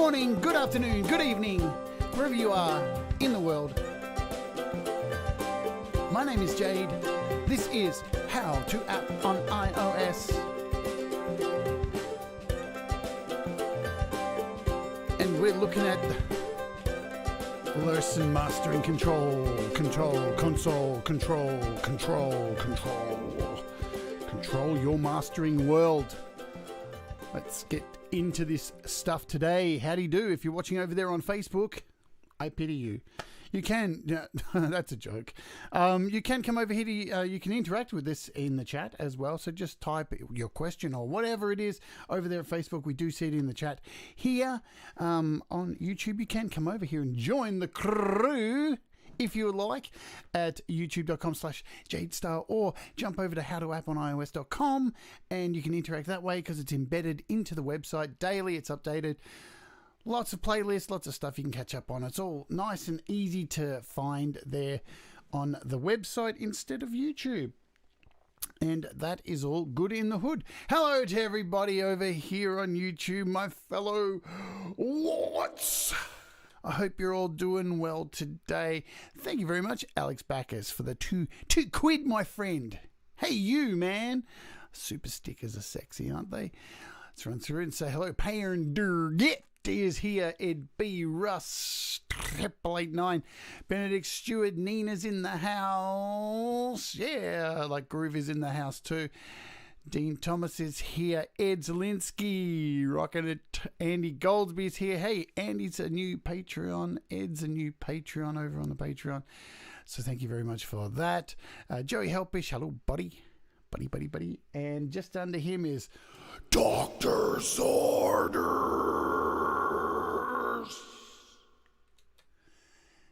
morning, good afternoon, good evening, wherever you are in the world. My name is Jade. This is How to App on iOS. And we're looking at Lurssen Mastering Console. Control your mastering world. Let's get into this stuff today. How do you do? If you're watching over there on Facebook, I pity you. You can, that's a joke. You can come over here to, you can interact with this in the chat as well. So just type your question or whatever it is over there at Facebook. We do see it in the chat here. On YouTube, you can come over here and join the crew if you would like at youtube.com/JadeStarr, or jump over to howtoaponios.com and you can interact that way because it's embedded into the website daily. It's updated. Lots of playlists, lots of stuff you can catch up on. It's all nice and easy to find there on the website instead of YouTube. And that is all good in the hood. Hello to everybody over here on YouTube, my fellow What's? I hope you're all doing well today. Thank you very much, Alex Backus, for the two quid, my friend. Hey, you, man. Super stickers are sexy, aren't they? Let's run through and say hello. Payer and Durgit is here. Ed B. Russ, 889. Benedict Stewart, Nina's in the house. Yeah, like Groove is in the house too. Dean Thomas is here. Ed Zelinsky, rocking it. Andy Goldsby is here. Hey, Andy's a new Patreon. Ed's a new Patreon over on the Patreon. So thank you very much for that. Joey Helpish, hello, buddy. Buddy. And just under him is Dr. Orders.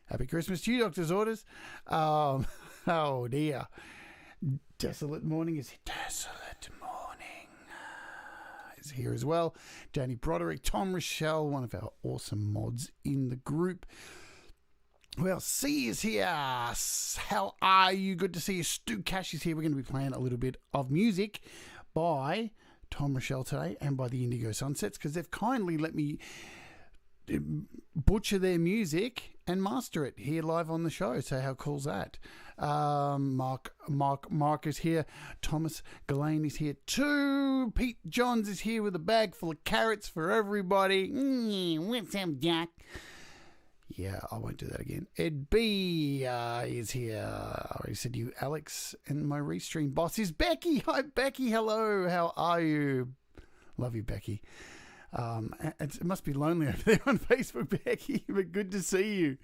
Happy Christmas to you, Doctor's Orders. Oh, dear. Desolate Morning is here as well. Danny Broderick, Tom Rochelle, one of our awesome mods in the group. Well, C is here. How are you? Good to see you. Stu Cash is here. We're going to be playing a little bit of music by Tom Rochelle today and by the Indigo Sunsets because they've kindly let me butcher their music and master it here live on the show. So how cool's that? Mark is here. Thomas Gillane is here too. Pete Johns is here with a bag full of carrots for everybody. What's up, Jack? Yeah, I won't do that again. Ed B is here. I already said you, Alex. And my restream boss is Becky. Hi, Becky. Hello. How are you? Love you, Becky. It must be lonely over there on Facebook, Becky, but good to see you.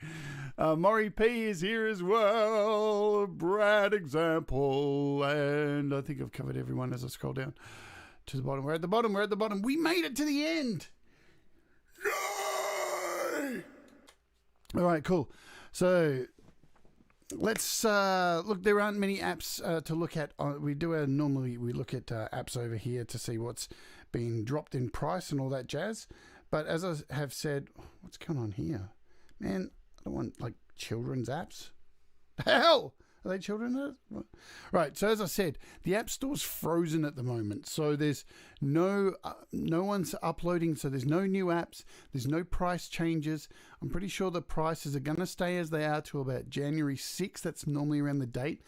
Maury P is here as well. Brad Example. And I think I've covered everyone as I scroll down to the bottom. We're at the bottom. We made it to the end. Yay! All right, cool. So let's look. There aren't many apps to look at. Normally we look at apps over here to see what's being dropped in price and all that jazz. But as I have said, what's going on here, man? I don't want like children's apps. Hell, are they children's apps? Right. So as I said, the App Store's frozen at the moment. So there's no one's uploading. So there's no new apps. There's no price changes. I'm pretty sure the prices are going to stay as they are till about January 6th. That's normally around the date.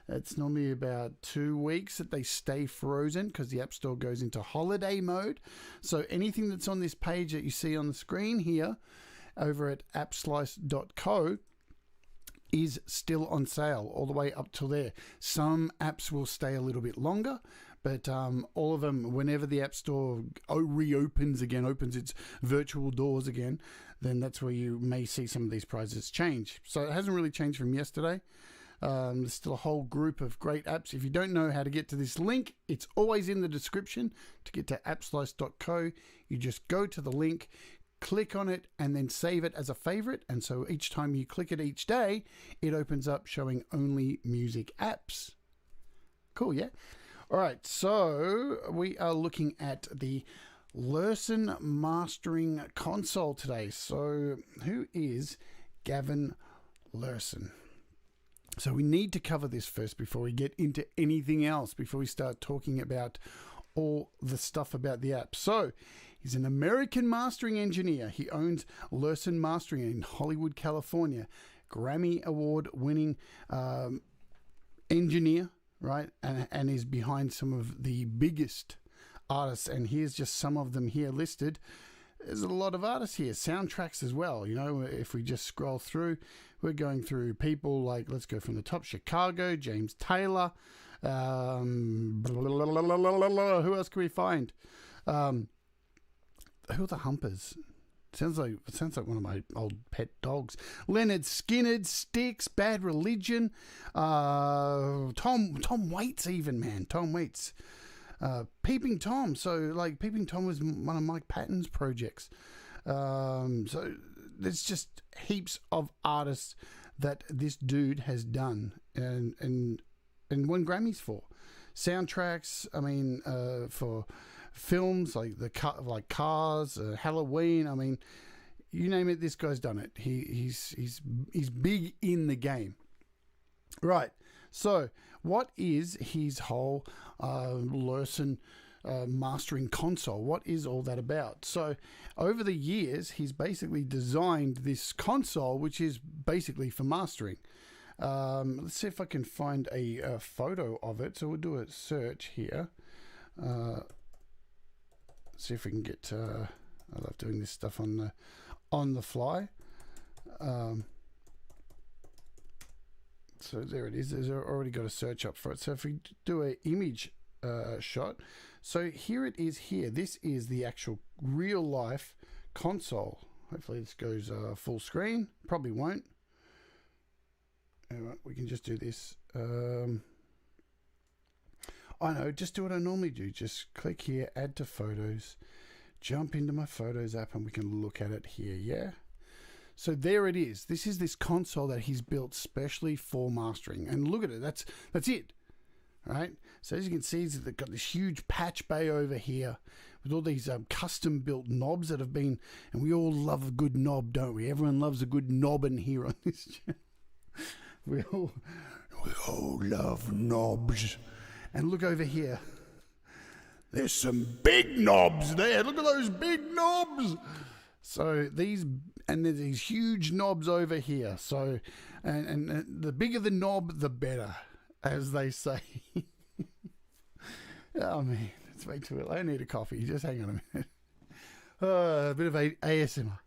It's normally about 2 weeks that they stay frozen because the App Store goes into holiday mode. So anything that's on this page that you see on the screen here over at appslice.co is still on sale all the way up till there. Some apps will stay a little bit longer, but all of them, whenever the App Store reopens again, opens its virtual doors again, then that's where you may see some of these prices change. So it hasn't really changed from yesterday. There's still a whole group of great apps. If you don't know how to get to this link, it's always in the description. To get to appslice.co, you just go to the link, click on it, and then save it as a favorite. And so each time you click it each day, it opens up showing only music apps. Cool, yeah? All right, so we are looking at the Lurssen Mastering Console today. So who is Gavin Lurssen? So we need to cover this first before we get into anything else, before we start talking about all the stuff about the app. So He's an American mastering engineer. He owns Lurssen Mastering in Hollywood, California. Grammy Award winning engineer, right? And is behind some of the biggest artists. And here's just some of them here listed. There's a lot of artists here, soundtracks as well. You know, if we just scroll through, we're going through people like, let's go from the top, Chicago, James Taylor. Who else can we find? Who are the Humpers? Sounds like one of my old pet dogs. Leonard Skinner, Styx, Bad Religion, Tom Waits even, man. Tom Waits. Peeping Tom. So, like, Peeping Tom was one of Mike Patton's projects. So, there's just heaps of artists that this dude has done and won Grammys for. Soundtracks, I mean, for films like Cars, Halloween. I mean, you name it, this guy's done it. He's big in the game. Right. So, what is his whole Lurssen Mastering Console? What is all that about? So, over the years, he's basically designed this console, which is basically for mastering. Let's see if I can find a photo of it. So, we'll do a search here. See if we can get. I love doing this stuff on the fly. So there it is. There's already got a search up for it. So if we do an image shot, so here it is. Here, this is the actual real life console. Hopefully this goes full screen. Probably won't. Anyway, we can just do this. I know, just do what I normally do. Just click here, add to photos, jump into my photos app, and we can look at it here, yeah? So there it is. This is this console that he's built specially for mastering. And look at it, that's it, right? So as you can see, they've got this huge patch bay over here with all these custom-built knobs that have been, and we all love a good knob, don't we? Everyone loves a good knob in here on this channel. We all love knobs. And look over here. There's some big knobs there. Look at those big knobs. So there's these huge knobs over here. So, and the bigger the knob, the better, as they say. Oh man, it's way too early. I need a coffee. Just hang on a minute. A bit of ASMR.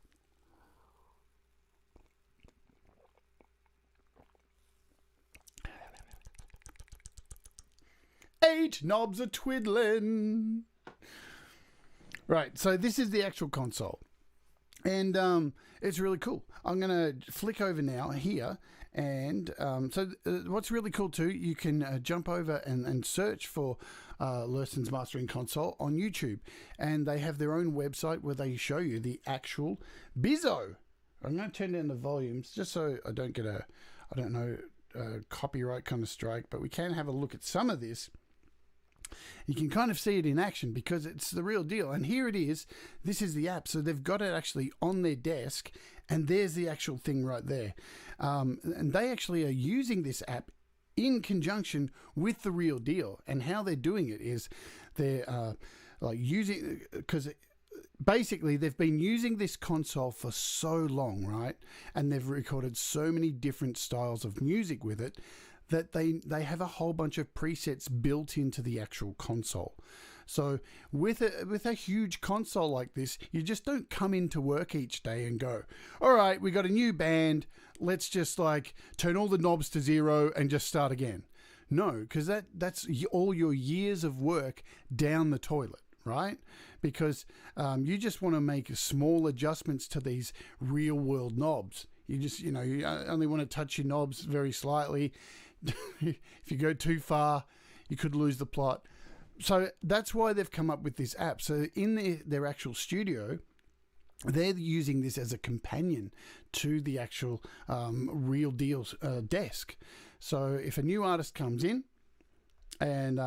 8 knobs are twiddling. Right, so this is the actual console. And it's really cool. I'm going to flick over now here. And what's really cool too, you can jump over and search for Lurssen's Mastering Console on YouTube. And they have their own website where they show you the actual bizzo. I'm going to turn down the volumes just so I don't get a copyright kind of strike. But we can have a look at some of this. You can kind of see it in action because it's the real deal. And here it is. This is the app. So they've got it actually on their desk. And there's the actual thing right there. And they actually are using this app in conjunction with the real deal. And how they're doing it is they're like using, because basically they've been using this console for so long, right? And they've recorded so many different styles of music with it that they have a whole bunch of presets built into the actual console. So with a huge console like this, you just don't come into work each day and go, all right, we got a new band, let's just like turn all the knobs to 0 and just start again. No, because that's all your years of work down the toilet, right? Because you just want to make small adjustments to these real world knobs. You just, you only want to touch your knobs very slightly. If you go too far, you could lose the plot. So that's why they've come up with this app. So in their actual studio, they're using this as a companion to the actual real deal desk. So if a new artist comes in and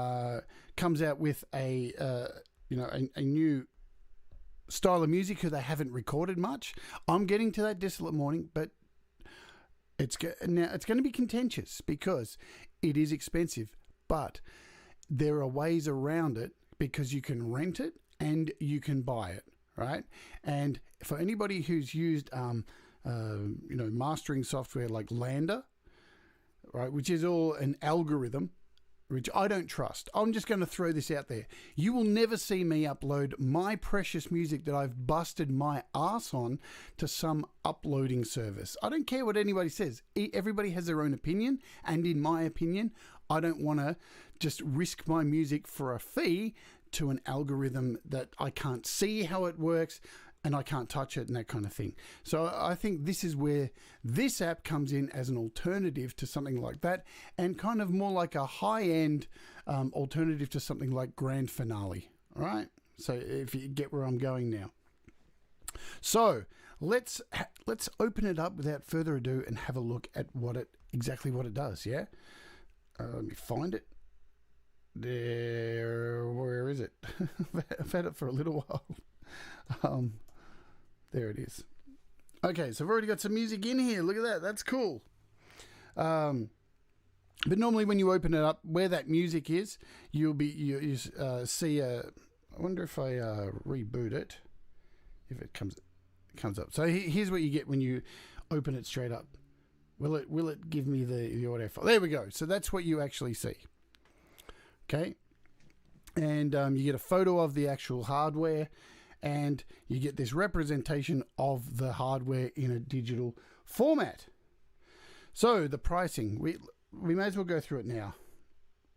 comes out with a new style of music who they haven't recorded much, I'm getting to that Desolate Morning, but it's going to be contentious because it is expensive, but there are ways around it because you can rent it and you can buy it. right? And for anybody who's used, mastering software like Lander, right, which is all an algorithm, which I don't trust. I'm just going to throw this out there. You will never see me upload my precious music that I've busted my ass on to some uploading service. I don't care what anybody says. Everybody has their own opinion. And in my opinion, I don't want to just risk my music for a fee to an algorithm that I can't see how it works and I can't touch it and that kind of thing. So I think this is where this app comes in as an alternative to something like that, and kind of more like a high-end alternative to something like Grand Finale. All right? So if you get where I'm going now. So let's open it up without further ado and have a look at exactly what it does, yeah? Let me find it. Where is it? I've had it for a little while. There it is. Okay, so I've already got some music in here. Look at that. That's cool. But normally when you open it up, where that music is, you see a... I wonder if I reboot it, if it comes up. So here's what you get when you open it straight up. Will it give me the audio file? There we go. So that's what you actually see. Okay. And you get a photo of the actual hardware, and you get this representation of the hardware in a digital format. So the pricing, we may as well go through it now.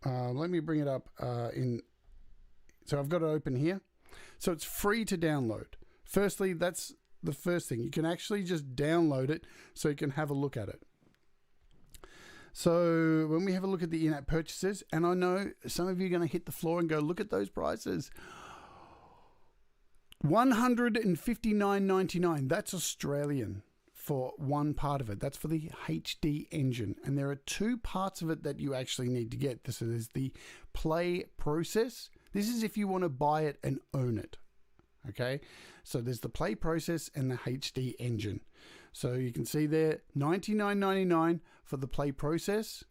Let me bring it up so I've got it open here. So it's free to download. Firstly, that's the first thing. You can actually just download it so you can have a look at it. So when we have a look at the in-app purchases, and I know some of you are going to hit the floor and go, look at those prices. $159.99. That's Australian for one part of it. That's for the HD engine. And there are two parts of it that you actually need to get. So there's the play process. This is if you want to buy it and own it. Okay. So there's the play process and the HD engine. So you can see there, $99.99 for the play process.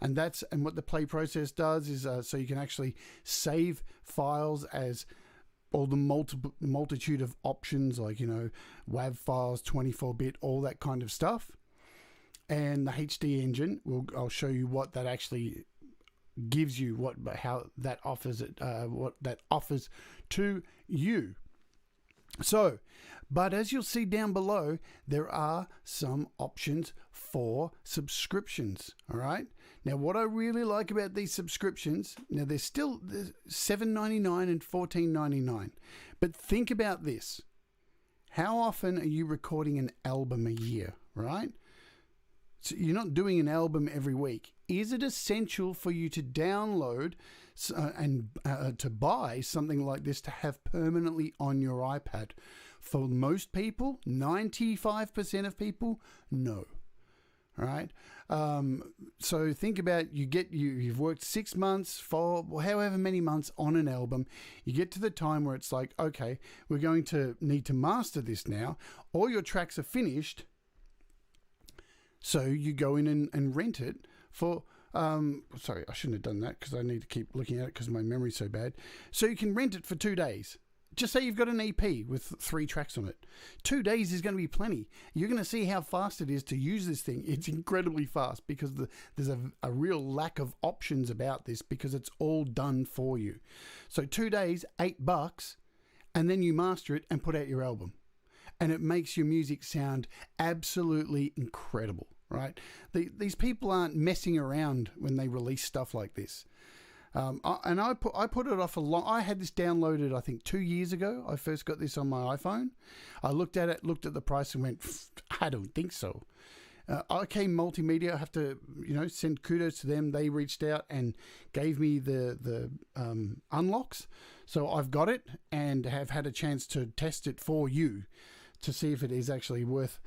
And what the play process does is so you can actually save files as all the multitude of options, like, WAV files, 24-bit, all that kind of stuff. And the HD engine, I'll show you what that actually gives you, how that offers it, what that offers to you. So, but as you'll see down below, there are some options for subscriptions. All right. Now, what I really like about these subscriptions, now they're $7.99 and $14.99. But think about this. How often are you recording an album a year, right? So you're not doing an album every week. Is it essential for you to download and to buy something like this to have permanently on your iPad? For most people, 95% of people, no. All right. So think about, you've worked 6 months, for however many months on an album. You get to the time where it's like, okay, we're going to need to master this now. All your tracks are finished. So you go in and rent it for, sorry, I shouldn't have done that because I need to keep looking at it because my memory's so bad. So you can rent it for 2 days. Just say you've got an EP with 3 tracks on it. 2 days is going to be plenty. You're going to see how fast it is to use this thing. It's incredibly fast because there's a real lack of options about this because it's all done for you. So 2 days, $8, and then you master it and put out your album. And it makes your music sound absolutely incredible, right? These people aren't messing around when they release stuff like this. I put it off I had this downloaded, I think 2 years ago. I first got this on my iPhone. I looked at the price and went, I don't think so. IK Multimedia, I have to, send kudos to them. They reached out and gave me the unlocks. So I've got it and have had a chance to test it for you to see if it is actually worth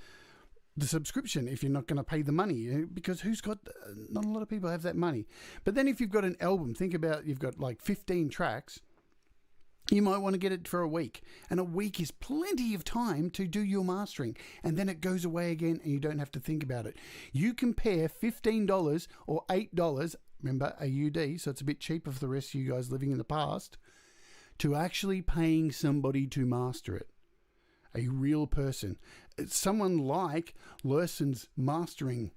the subscription if you're not going to pay the money, because not a lot of people have that money. But then if you've got an album, think about, you've got like 15 tracks, you might want to get it for a week, and a week is plenty of time to do your mastering, and then it goes away again and you don't have to think about it. You compare $15 or $8, remember AUD, so it's a bit cheaper for the rest of you guys living in the past, to actually paying somebody to master it. a real person. It's someone like Lurssen's Mastering.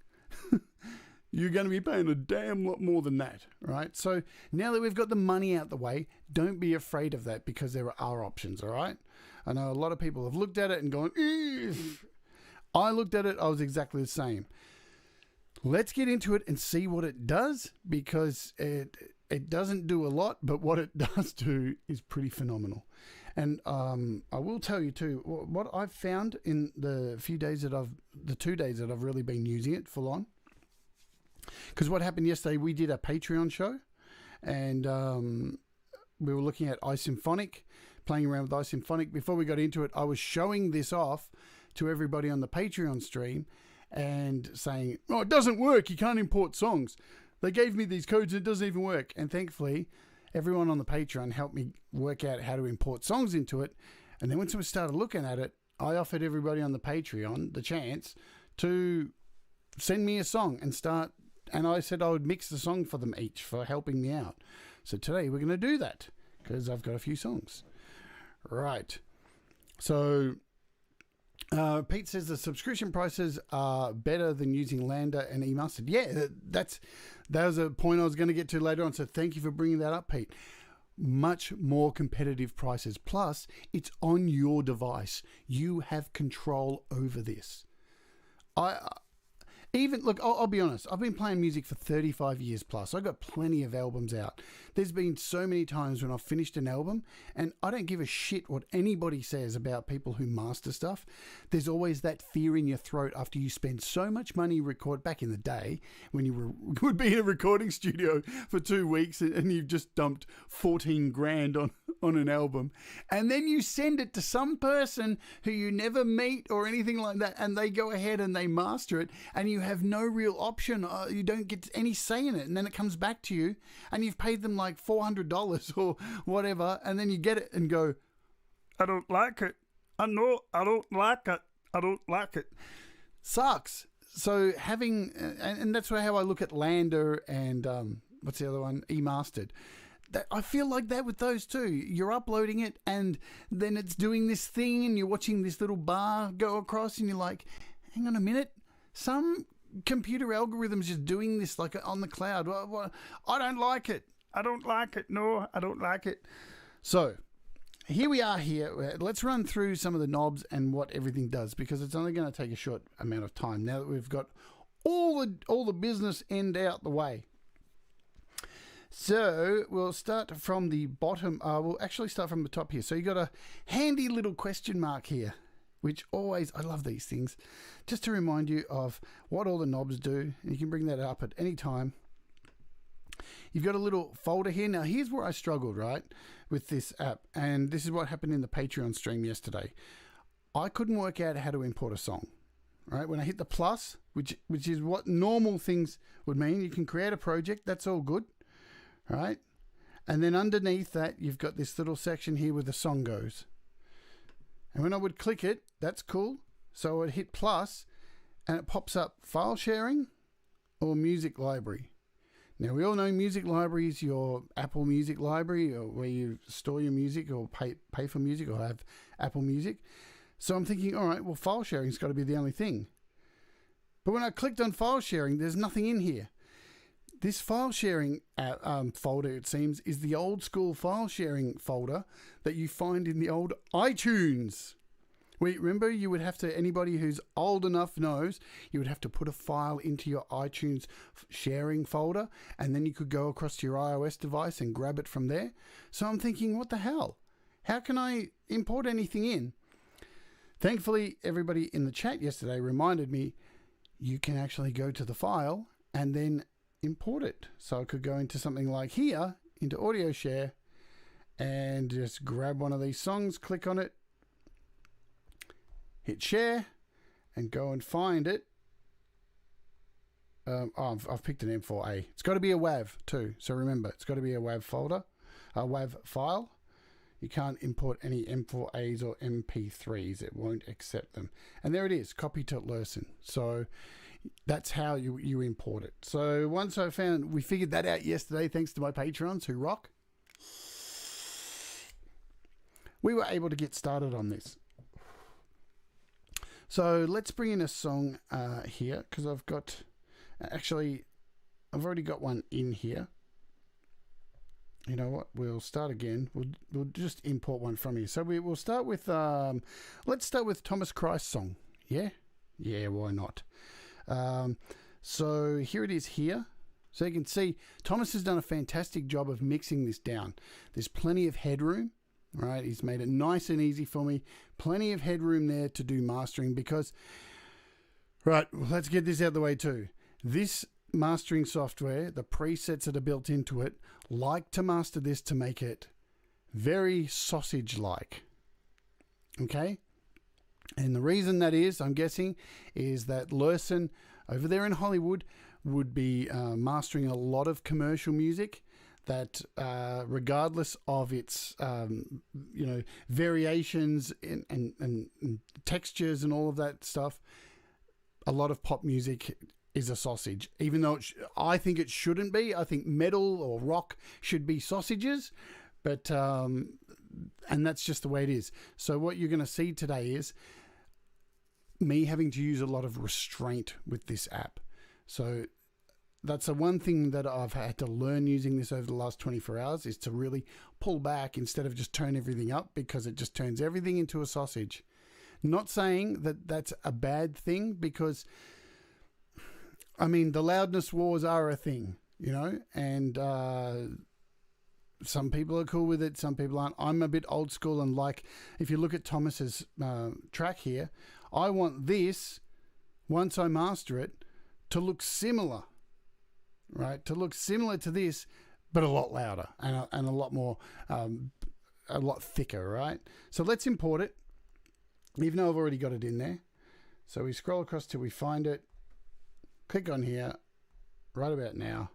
You're going to be paying a damn lot more than that, right? So now that we've got the money out the way, don't be afraid of that, because there are options, all right? I know a lot of people have looked at it and gone, eesh. I looked at it, I was exactly the same. Let's get into it and see what it does, because it doesn't do a lot, but what it does do is pretty phenomenal. And I will tell you too, what I've found in the 2 days that I've really been using it full on. Because what happened yesterday, we did a Patreon show, and we were looking at iSymphonic, playing around with iSymphonic. Before we got into it, I was showing this off to everybody on the Patreon stream and saying, oh, it doesn't work. You can't import songs. They gave me these codes and it doesn't even work. And thankfully, everyone on the Patreon helped me work out how to import songs into it. And then once we started looking at it, I offered everybody on the Patreon the chance to send me a song and start. And I said I would mix the song for them each for helping me out. So today we're going to do that because I've got a few songs. Right. So Pete says the subscription prices are better than using Lambda and eMustard. Yeah, that was a point I was going to get to later on. So thank you for bringing that up, Pete. Much more competitive prices. Plus, it's on your device. You have control over this. I'll be honest, I've been playing music for 35 years plus. I've got plenty of albums out. There's been so many times when I've finished an album and I don't give a shit what anybody says about people who master stuff. There's always that fear in your throat after you spend so much money back in the day when you would be in a recording studio for 2 weeks and you've just dumped 14 grand on an album. And then you send it to some person who you never meet or anything like that, and they go ahead and they master it, and you have no real option. You don't get any say in it, and then it comes back to you and you've paid them like $400 or whatever, and then you get it and go, I don't like it. I know I don't like it. I don't like it. Sucks. So having, and that's how I look at Lambda and what's the other one? eMastered. I feel like that with those two. You're uploading it and then it's doing this thing and you're watching this little bar go across and you're like, hang on a minute, some computer algorithm's just doing this like on the cloud. I don't like it. I don't like it. No, I don't like it. So here we are here. Let's run through some of the knobs and what everything does, because it's only going to take a short amount of time now that we've got all the business end out the way. So we'll start from the bottom. We'll actually start from the top here. So you got a handy little question mark here, which always, I love these things, just to remind you of what all the knobs do. And you can bring that up at any time. You've got a little folder here. Now, here's where I struggled, right, with this app. And this is what happened in the Patreon stream yesterday. I couldn't work out how to import a song, right? When I hit the plus, which is what normal things would mean, you can create a project. That's all good. Right, and then underneath that you've got this little section here where the song goes, and when I would click it, that's cool, so I would hit plus and it pops up file sharing or music library. Now we all know music library is your Apple Music library, or where you store your music or pay for music or have Apple Music. So I'm thinking, all right, well, file sharing's got to be the only thing. But when I clicked on file sharing, there's nothing in here. This file sharing folder, it seems, is the old school file sharing folder that you find in the old iTunes. Remember, you would have to, anybody who's old enough knows, you would have to put a file into your iTunes sharing folder, and then you could go across to your iOS device and grab it from there. So I'm thinking, what the hell? How can I import anything in? Thankfully, everybody in the chat yesterday reminded me you can actually go to the file and then import it. So I could go into something like here, into audio share, and just grab one of these songs, click on it, hit share, and go and find it. I've picked an M4A. It's got to be a WAV too. So remember, it's got to be a WAV folder, a WAV file. You can't import any M4As or MP3s. It won't accept them. And there it is, copy to Lurssen. So that's how you import it. So once we figured that out yesterday, thanks to my patrons who rock, we were able to get started on this. So let's bring in a song here, because I've already got one in here. You know what? We'll start again. We'll just import one from here. So we'll start with let's start with Thomas Christ's song. Yeah, why not? So here it is here. So you can see Thomas has done a fantastic job of mixing this down. There's plenty of headroom, right? He's made it nice and easy for me. Plenty of headroom there to do mastering because, right, let's get this out of the way too. This mastering software, the presets that are built into it, like to master this to make it very sausage-like. Okay? And the reason that is, I'm guessing, is that Lurssen over there in Hollywood would be mastering a lot of commercial music that regardless of its variations and textures and all of that stuff, a lot of pop music is a sausage, even though I think it shouldn't be. I think metal or rock should be sausages, but and that's just the way it is. So what you're going to see today is me having to use a lot of restraint with this app. So that's the one thing that I've had to learn using this over the last 24 hours is to really pull back instead of just turn everything up, because it just turns everything into a sausage. Not saying that that's a bad thing, because I mean, the loudness wars are a thing, you know, and some people are cool with it, some people aren't. I'm a bit old school, and like, if you look at Thomas's track here, I want this, once I master it, to look similar, right? To look similar to this, but a lot louder and a lot more, a lot thicker, right? So let's import it, even though I've already got it in there. So we scroll across till we find it. Click on here right about now,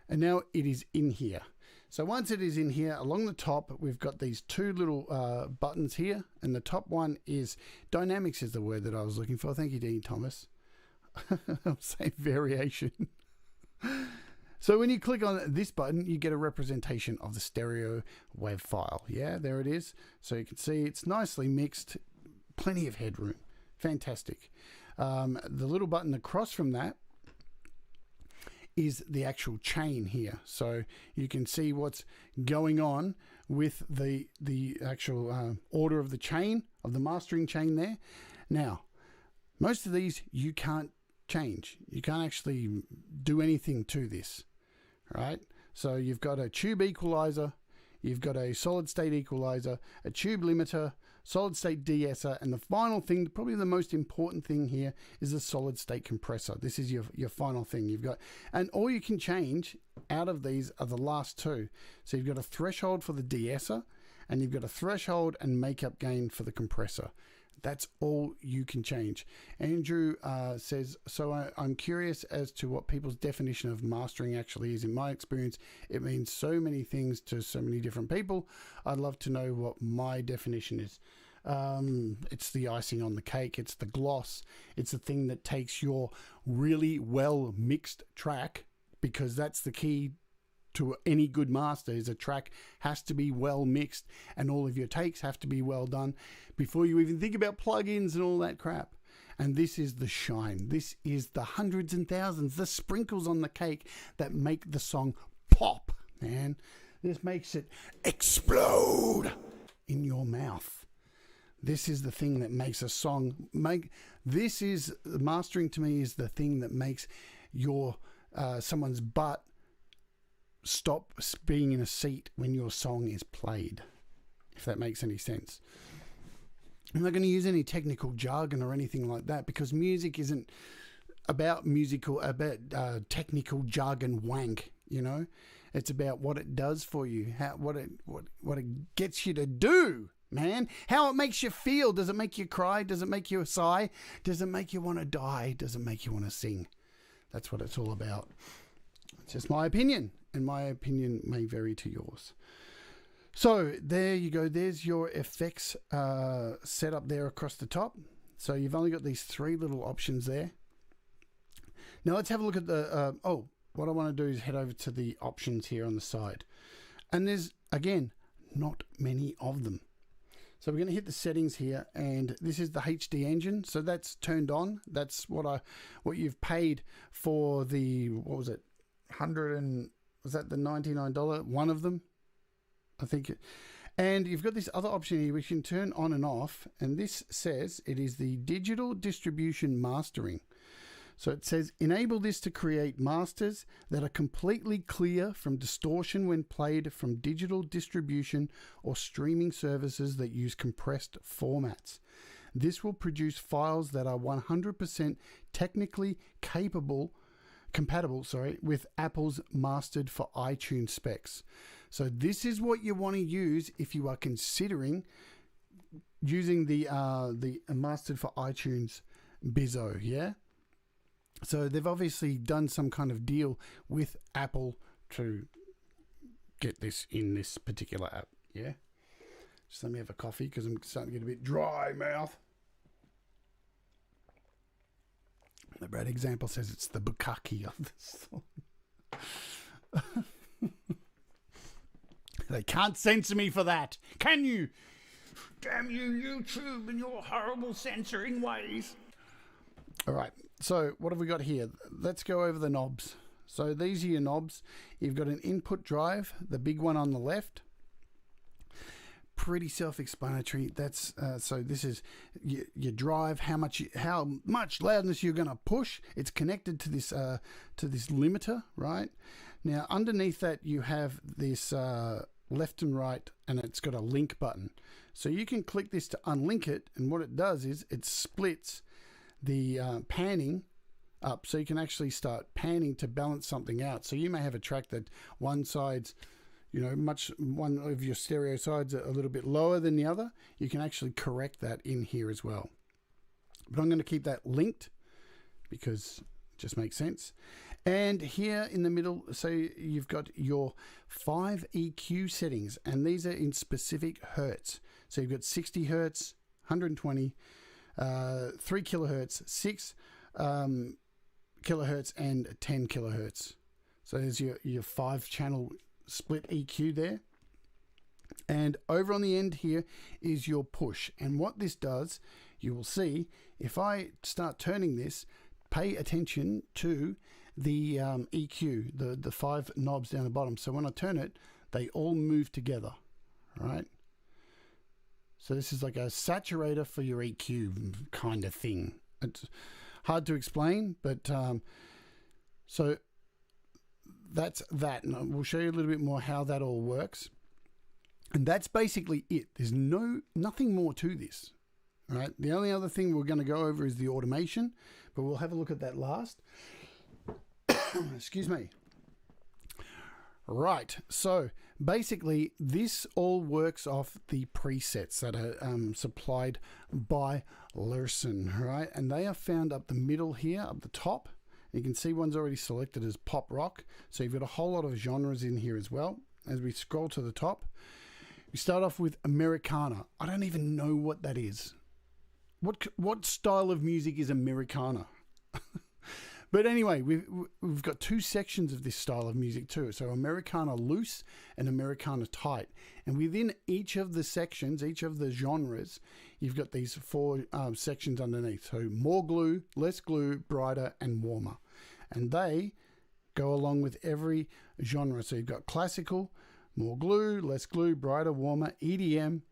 and now it is in here. So once it is in here, along the top we've got these two little buttons here, and the top one is dynamics is the word that I was looking for. Thank you, Dean Thomas. I'll say variation. So when you click on this button, you get a representation of the stereo WAV file. Yeah, there it is. So you can see it's nicely mixed, plenty of headroom, fantastic. The little button across from that is the actual chain here. So you can see what's going on with the actual order of the chain, of the mastering chain there. Now, most of these you can't change. You can't actually do anything to this, right? So you've got a tube equalizer, you've got a solid state equalizer, a tube limiter, solid state de-esser, and the final thing, probably the most important thing here, is the solid state compressor. This is your final thing you've got. And all you can change out of these are the last two. So you've got a threshold for the de-esser, and you've got a threshold and makeup gain for the compressor. That's all you can change. Andrew says, so I'm curious as to what people's definition of mastering actually is. In my experience, it means so many things to so many different people. I'd love to know what my definition is. It's the icing on the cake. It's the gloss. It's the thing that takes your really well mixed track, because that's the key to any good master, is a track has to be well mixed, and all of your takes have to be well done before you even think about plugins and all that crap. And this is the shine. This is the hundreds and thousands, the sprinkles on the cake that make the song pop, man. This makes it explode in your mouth. This is the thing that makes a song this is mastering. To me, is the thing that makes your someone's butt stop being in a seat when your song is played, if that makes any sense. I'm not going to use any technical jargon or anything like that, because music isn't about technical jargon wank, you know. It's about what it does for you, what it gets you to do, man. How it makes you feel. Does it make you cry? Does it make you sigh? Does it make you want to die? Does it make you want to sing? That's what it's all about. It's just my opinion, and my opinion may vary to yours. So there you go. There's your effects set up there across the top. So you've only got these three little options there. Now let's have a look at the, what I want to do is head over to the options here on the side. And there's, again, not many of them. So we're going to hit the settings here, and this is the HD engine. So that's turned on. That's what you've paid for the, what was it, was that the $99? One of them, I think. And you've got this other option here which you can turn on and off, and this says it is the digital distribution mastering. So it says, enable this to create masters that are completely clear from distortion when played from digital distribution or streaming services that use compressed formats. This will produce files that are 100% technically compatible with Apple's mastered for iTunes specs. So this is what you want to use if you are considering using the mastered for iTunes bizzo, yeah? So they've obviously done some kind of deal with Apple to get this in this particular app, yeah? Just let me have a coffee because I'm starting to get a bit dry mouth. The Brad example says it's the bukkake of this song. They can't censor me for that. Can you? Damn you, YouTube, and your horrible censoring ways. All right. So what have we got here? Let's go over the knobs. So these are your knobs. You've got an input drive, the big one on the left. Pretty self-explanatory. That's so this is your drive, how much loudness you're going to push. It's connected to this limiter, right? Now underneath that you have this left and right, and it's got a link button. So you can click this to unlink it, and what it does is it splits the panning up, so you can actually start panning to balance something out. So you may have a track that one side's, one of your stereo sides are a little bit lower than the other. You can actually correct that in here as well. But I'm going to keep that linked because it just makes sense. And here in the middle, so you've got your 5 EQ settings, and these are in specific hertz. So you've got 60 hertz, 120, 3 kilohertz, 6 kilohertz, and 10 kilohertz. So there's your 5-channel split EQ there. And over on the end here is your push. And what this does, you will see, if I start turning this, pay attention to the EQ, the 5 knobs down the bottom. So when I turn it, they all move together, right? So this is like a saturator for your EQ kind of thing. It's hard to explain, but so that's that. And we'll show you a little bit more how that all works. And that's basically it. There's nothing more to this, right? The only other thing we're going to go over is the automation, but we'll have a look at that last. Excuse me. Right, so basically this all works off the presets that are supplied by Lurssen, right? And they are found up the middle here, up the top. You can see one's already selected as pop rock. So you've got a whole lot of genres in here as well. As we scroll to the top, we start off with Americana. I don't even know what that is. What style of music is Americana? But anyway, we've got 2 sections of this style of music too. So Americana loose and Americana tight. And within each of the sections, each of the genres, you've got these 4 sections underneath. So more glue, less glue, brighter, and warmer. And they go along with every genre. So you've got classical, more glue, less glue, brighter, warmer, EDM.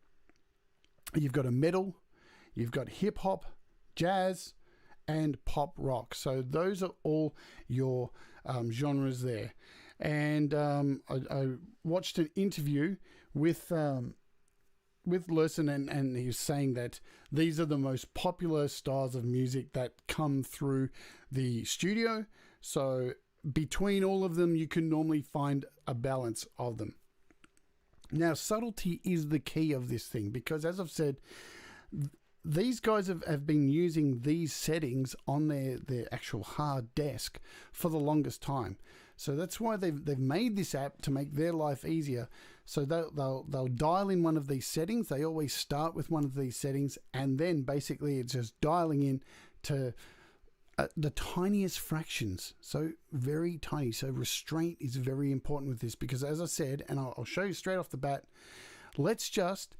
You've got a metal, you've got hip hop, jazz, and pop rock. So those are all your genres there. And I watched an interview with Lurssen, and he was saying that these are the most popular styles of music that come through the studio. So between all of them, you can normally find a balance of them. Now, subtlety is the key of this thing, because as I've said, these guys have been using these settings on their actual hard disk for the longest time. So that's why they've made this app to make their life easier. So they'll dial in one of these settings. They always start with one of these settings, and then basically it's just dialing in to the tiniest fractions. So very tiny. So restraint is very important with this, because as I said, and I'll show you straight off the bat, let's just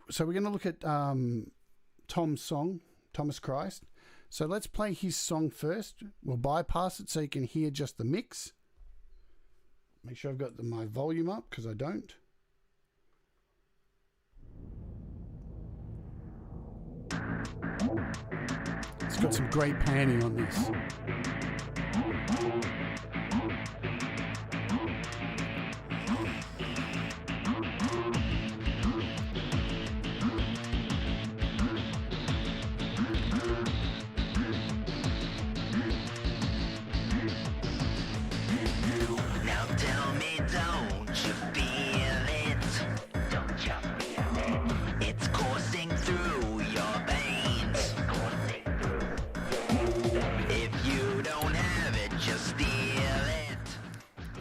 So we're going to look at Tom's song, Thomas Christ. So let's play his song first. We'll bypass it so you can hear just the mix. Make sure I've got my volume up, because I don't. It's got some great panning on this.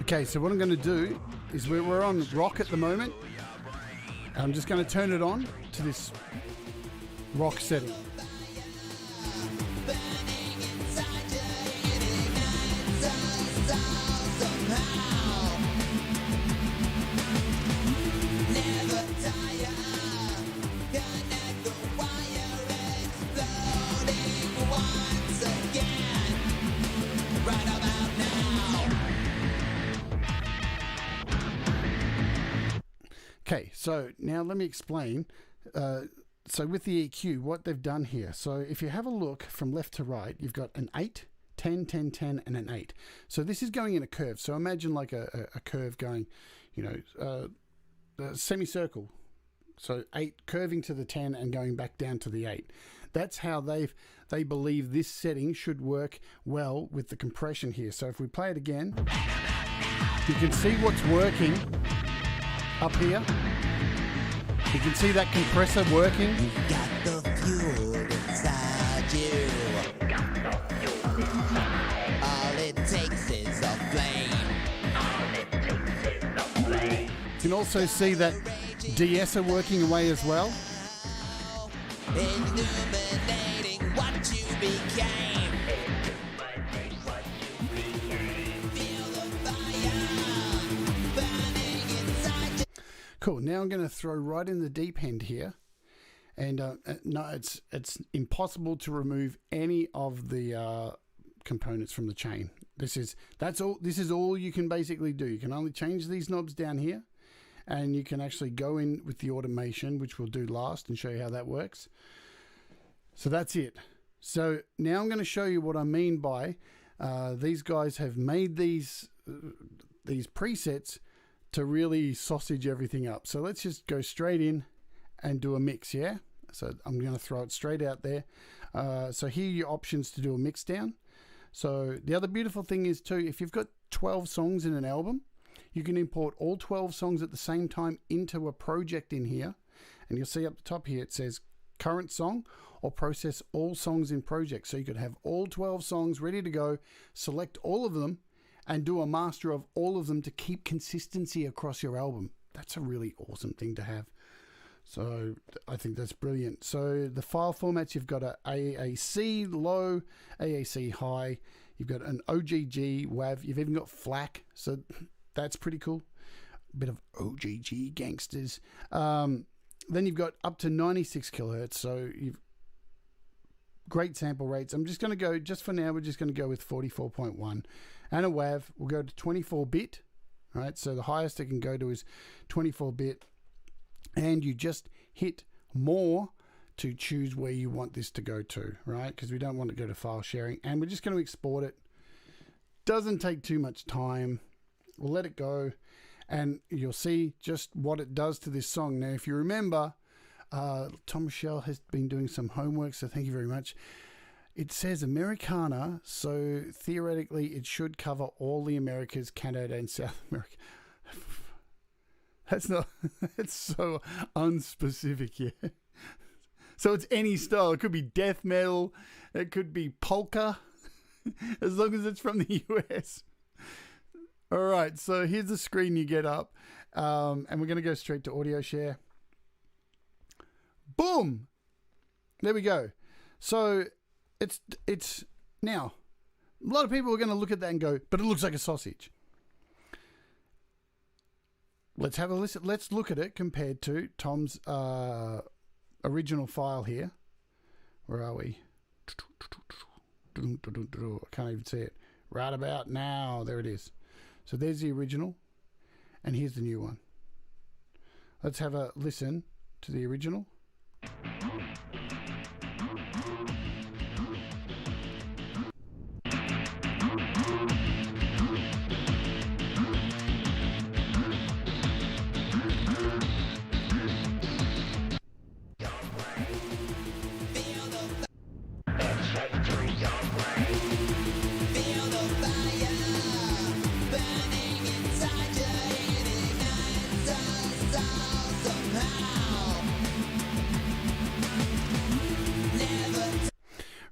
Okay, so what I'm going to do is we're on rock at the moment. I'm just going to turn it on to this rock setting. Okay, so now let me explain. So with the EQ, what they've done here. So if you have a look from left to right, you've got an 8, 10, 10, 10, and an 8. So this is going in a curve. So imagine like a curve going, a semicircle. So 8 curving to the 10 and going back down to the 8. That's how they believe this setting should work well with the compression here. So if we play it again, you can see what's working up here. You can see that compressor working. You've got the fuel inside you. All it takes is a flame. You can also see that de-esser working away as well. Illuminating what you became. Cool. Now I'm going to throw right in the deep end here, and no, it's impossible to remove any of the components from the chain. This is all you can basically do. You can only change these knobs down here, and you can actually go in with the automation, which we'll do last and show you how that works. So that's it. So now I'm going to show you what I mean by these guys have made these presets to really sausage everything up. So let's just go straight in and do a mix, yeah? So I'm going to throw it straight out there. So here are your options to do a mix down. So the other beautiful thing is too, if you've got 12 songs in an album, you can import all 12 songs at the same time into a project in here. And you'll see up the top here, it says current song or process all songs in project. So you could have all 12 songs ready to go, select all of them, and do a master of all of them to keep consistency across your album. That's a really awesome thing to have. So I think that's brilliant. So the file formats, you've got a AAC low, AAC high, you've got an OGG WAV, you've even got FLAC, so that's pretty cool. A bit of OGG gangsters. Then you've got up to 96 kilohertz, so you've great sample rates. I'm just going to go, just for now, we're just going to go with 44.1. And a WAV, we'll go to 24-bit, right? So the highest it can go to is 24-bit. And you just hit more to choose where you want this to go to, right? Because we don't want to go to file sharing. And we're just going to export it. Doesn't take too much time. We'll let it go. And you'll see just what it does to this song. Now, if you remember, Tom Michelle has been doing some homework, so thank you very much. It says Americana, so theoretically it should cover all the Americas, Canada and South America. That's not, it's so unspecific here. So it's any style. It could be death metal, it could be polka, as long as it's from the US. All right, so here's the screen you get up, and we're going to go straight to audio share. Boom! There we go. So it's now, a lot of people are going to look at that and go, but it looks like a sausage. Let's have a listen. Let's look at it compared to Tom's original file here. Where are we? I can't even see it. Right about now. There it is. So there's the original. And here's the new one. Let's have a listen to the original.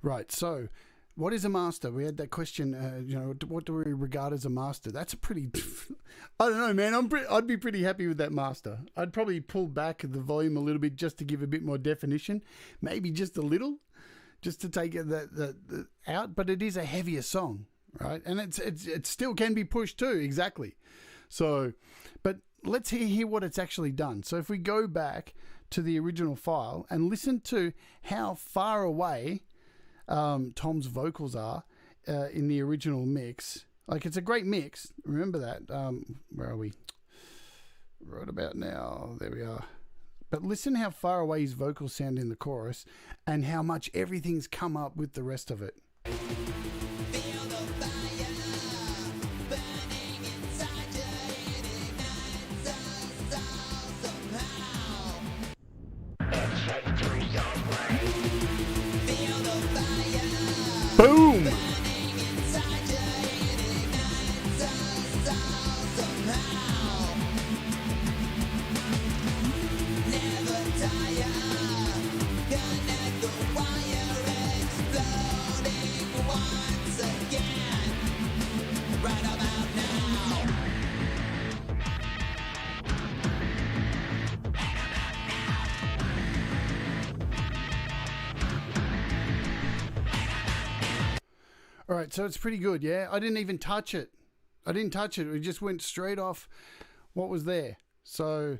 Right, so what is a master? We had that question, what do we regard as a master? That's a pretty, I don't know, man. I'd be pretty happy with that master. I'd probably pull back the volume a little bit just to give a bit more definition, maybe just a little, just to take that out. But it is a heavier song, right? And it still can be pushed too, exactly. So, but let's hear what it's actually done. So if we go back to the original file and listen to how far away Tom's vocals are in the original mix. Like, it's a great mix. Remember that. Where are we? Right about now. There we are. But listen how far away his vocals sound in the chorus and how much everything's come up with the rest of it. Boom! All right, so it's pretty good, yeah? I didn't even touch it. We just went straight off what was there. So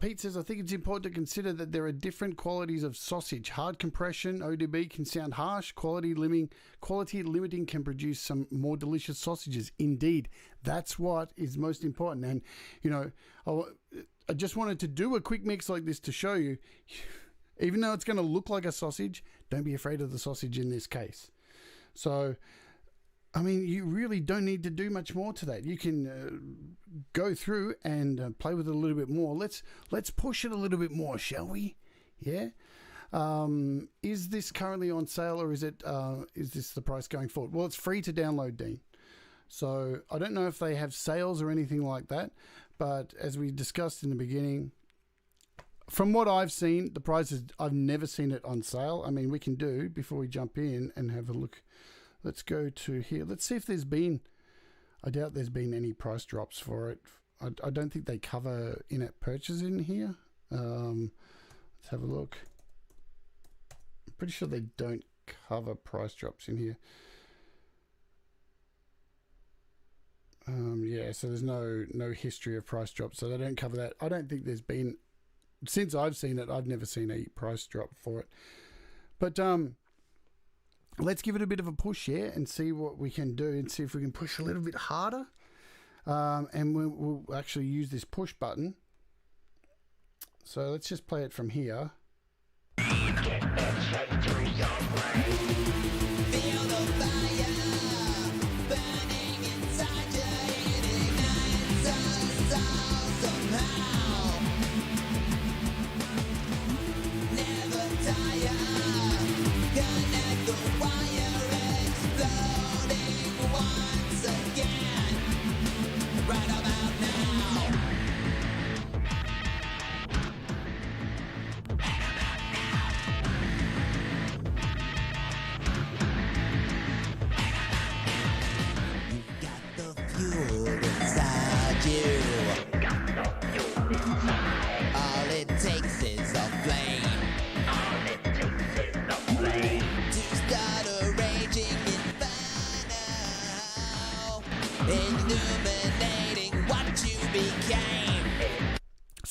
Pete says, I think it's important to consider that there are different qualities of sausage. Hard compression, ODB, can sound harsh. Quality limiting can produce some more delicious sausages. Indeed, that's what is most important. And, I just wanted to do a quick mix like this to show you, even though it's going to look like a sausage, don't be afraid of the sausage in this case. So, I mean, you really don't need to do much more to that. You can go through and play with it a little bit more. Let's push it a little bit more, shall we? Yeah. Is this currently on sale, or is this the price going forward? Well, it's free to download, Dean. So I don't know if they have sales or anything like that, but as we discussed in the beginning, from what I've seen, the prices, I've never seen it on sale. I mean, we can do, before we jump in and have a look, let's go to here. Let's see if there's been, I doubt there's been any price drops for it. I don't think they cover in-app purchases in here. Let's have a look. I'm pretty sure they don't cover price drops in here. Yeah, so there's no history of price drops, so they don't cover that. I don't think there's been, since I've seen it, I've never seen a price drop for it. But let's give it a bit of a push here and see what we can do, and see if we can push a little bit harder. And we'll actually use this push button. So let's just play it from here.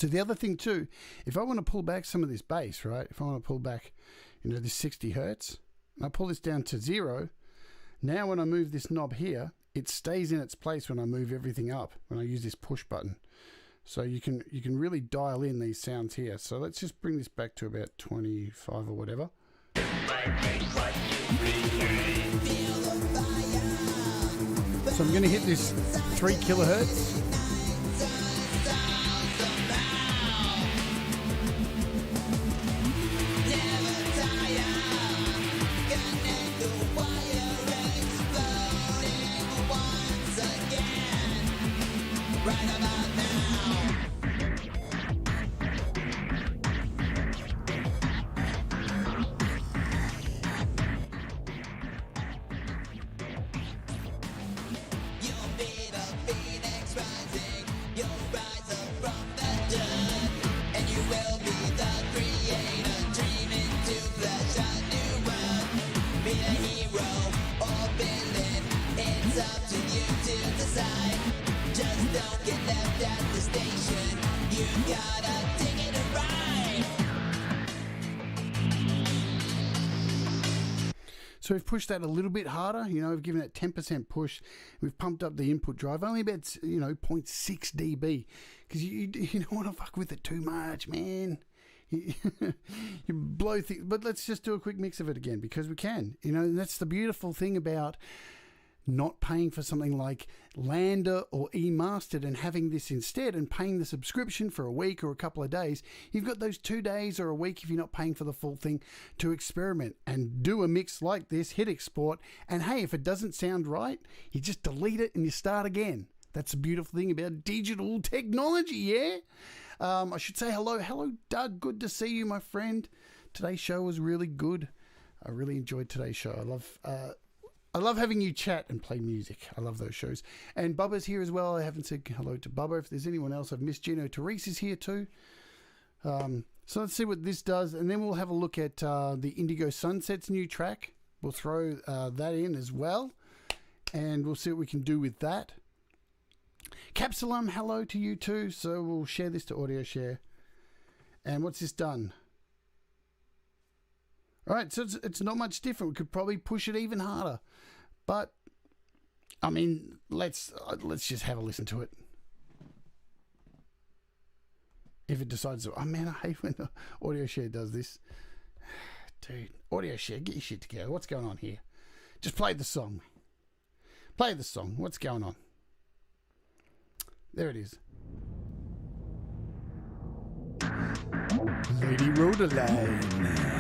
So the other thing too, if I want to pull back some of this bass, right? If I want to pull back, you know, this 60 hertz, and I pull this down to 0, now when I move this knob here, it stays in its place when I move everything up, when I use this push button. So you can really dial in these sounds here. So let's just bring this back to about 25 or whatever. So I'm going to hit this 3 kilohertz. So we've pushed that a little bit harder, you know, we've given it 10% push. We've pumped up the input drive, only about, you know, 0.6 dB, because you don't want to fuck with it too much, man. You blow things, but let's just do a quick mix of it again, because we can, you know, and that's the beautiful thing about not paying for something like Lander or eMastered and having this instead, and paying the subscription for a week or a couple of days. You've got those 2 days or a week, if you're not paying for the full thing, to experiment and do a mix like this, hit export, and hey, if it doesn't sound right, you just delete it and you start again. That's the beautiful thing about digital technology, yeah? I should say hello Doug, good to see you, my friend. Today's show was really good. I really enjoyed today's show. I love having you chat and play music. I love those shows. And Bubba's here as well. I haven't said hello to Bubba. If there's anyone else I've missed, Gino Therese is here too. So let's see what this does. And then we'll have a look at the Indigo Sunset's new track. We'll throw that in as well. And we'll see what we can do with that. Capsulum, hello to you too. So we'll share this to audio share. And what's this done? All right, so it's not much different. We could probably push it even harder. But, I mean, let's just have a listen to it. If it decides to... Oh, man, I hate when the audio share does this. Dude, audio share, get your shit together. What's going on here? Just play the song. Play the song. What's going on? There it is. Lady Rodaline.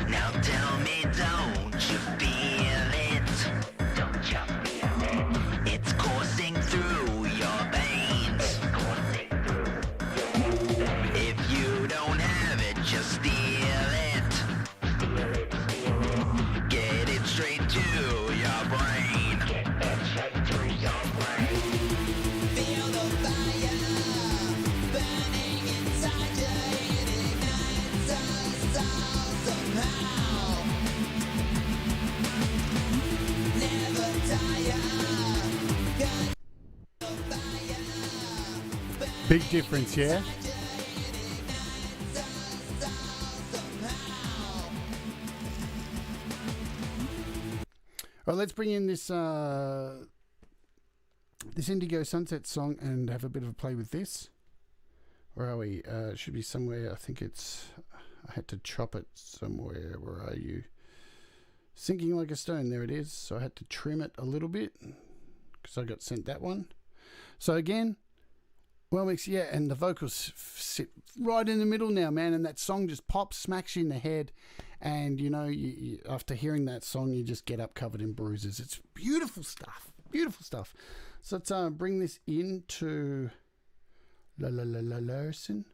Now tell me, don't you feel it? Don't you feel it? It's coursing through your veins. If you don't have it, just steal it. Get it straight to your brain. Get that straight to your brain. Feel the fire burning inside you. It ignites us all somehow. Never tire. Got the fire. Big difference, yeah? All right, let's bring in this this Indigo Sunset song and have a bit of a play with this. Where are we? It should be somewhere. I think it's... I had to chop it somewhere. Where are you? Sinking Like a Stone. There it is. So I had to trim it a little bit because I got sent that one. So again, well mixed, yeah, and the vocals sit right in the middle now, man, and that song just pops, smacks you in the head, and you know, you, after hearing that song, you just get up covered in bruises. It's beautiful stuff, beautiful stuff. So let's bring this into Lurssen.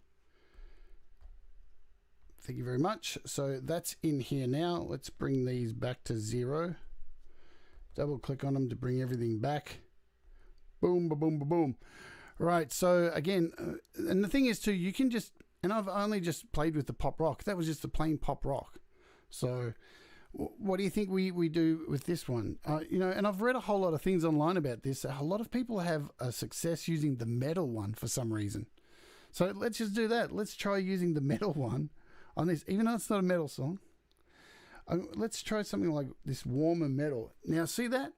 Thank you very much. So that's in here now. Let's bring these back to 0. Double click on them to bring everything back. Boom, ba boom, ba boom. Right, so again, and the thing is too, you can just, and I've only just played with the pop rock. That was just a plain pop rock. So what do you think we do with this one? And I've read a whole lot of things online about this. A lot of people have a success using the metal one for some reason. So let's just do that. Let's try using the metal one on this, even though it's not a metal song. Let's try something like this warmer metal. Now, see that?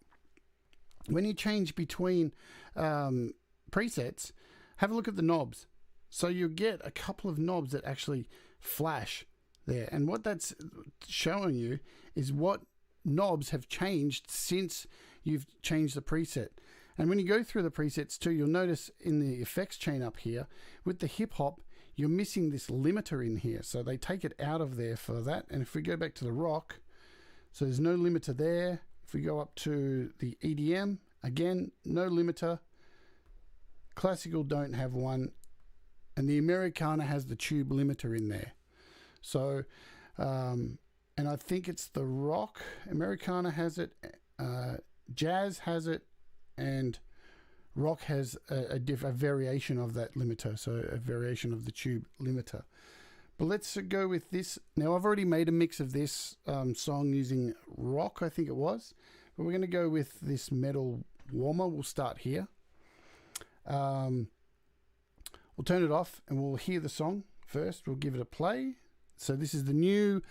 When you change between presets, have a look at the knobs. So you get a couple of knobs that actually flash there. And what that's showing you is what knobs have changed since you've changed the preset. And when you go through the presets too, you'll notice in the effects chain up here, with the hip hop, you're missing this limiter in here. So they take it out of there for that. And if we go back to the rock, so there's no limiter there. If we go up to the EDM, again, no limiter. Classical don't have one. And the Americana has the tube limiter in there. So, and I think it's the rock. Americana has it. Jazz has it. And rock has a variation of that limiter. So a variation of the tube limiter. But let's go with this. Now, I've already made a mix of this song using rock, I think it was. But we're going to go with this metal warmer. We'll start here. We'll turn it off and we'll hear the song first. We'll give it a play. So this is the new